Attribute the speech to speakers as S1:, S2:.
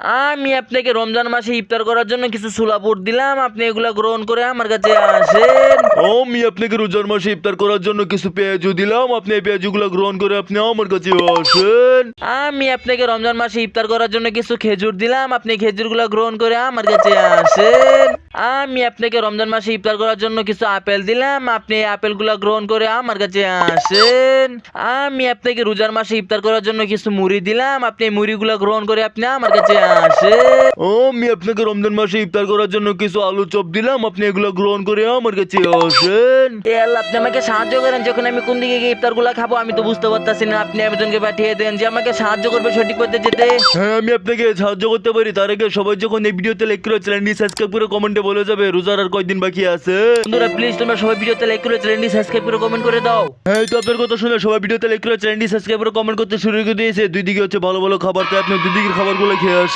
S1: আমি আপনাকে রমজান মাসে ইফতার করার জন্য কিছু সুলাপুর দিলাম, আপনি এগুলা গ্রহণ করে আমার কাছে আসেন।
S2: আমি আপনাকে রোজার মাসে ইফতার করার জন্য কিছু পেঁয়াজু দিলাম, আপনি এই পেঁয়াজুগুলো গ্রহণ করে আপনি আমার কাছে আসেন।
S1: আমি আপনাকে রমজান মাসে ইফতার করার জন্য কিছু খেজুর দিলাম, আপনি খেজুরগুলো গ্রহণ করে আমার কাছে আসেন। আমি আপনাকে রমজান মাসে ইফতার করার জন্য কিছু আপেল দিলাম, আপনি এই আপেলগুলো গ্রহণ করে আমার কাছে আসেন। আমি আপনাকে রোজার মাসে ইফতার করার জন্য কিছু মুড়ি দিলাম, আপনি এই মুড়িগুলো গ্রহণ করে আপনি আমার কাছে আসেন।
S2: আমি আপনাকে রমজান মাসে ইফতার করার জন্য কিছু আলু চপ দিলাম, আপনি এগুলো গ্রহণ করে আমার কাছে আসেন।
S1: এ আল্লাহ, আপনি আমাকে সাহায্য করেন, যখন আমি কোন দিকে গিয়ে ইফতারগুলো খাবো আমি তো বুঝতে পারতাছি না। আপনি একজনকে পাঠিয়ে দেন যে আমাকে সাহায্য করবে সঠিক পথে যেতে।
S2: হ্যাঁ, আমি আপনাকে সাহায্য করতে পারি। তার আগে সবাই যখন এই ভিডিওতে লাইক করে চ্যানেলটি সাবস্ক্রাইব করে কমেন্টে বলে যাবে রোজার আর কয়দিন বাকি আছে।
S1: বন্ধুরা প্লিজ তোমরা সবাই ভিডিওতে লাইক করে চ্যানেলটি সাবস্ক্রাইব করে কমেন্ট করে দাও।
S2: হ্যাঁ, তো আপনার কথা শুনে সবাই ভিডিওতে লাইক করে চ্যানেলটি সাবস্ক্রাইব করে কমেন্ট করতে শুরু করে দিয়েছে। দুই দিকে হচ্ছে ভালো ভালো খাবার, তাই আপনি দুই দিকের খাবারগুলো খেয়ে আসেন।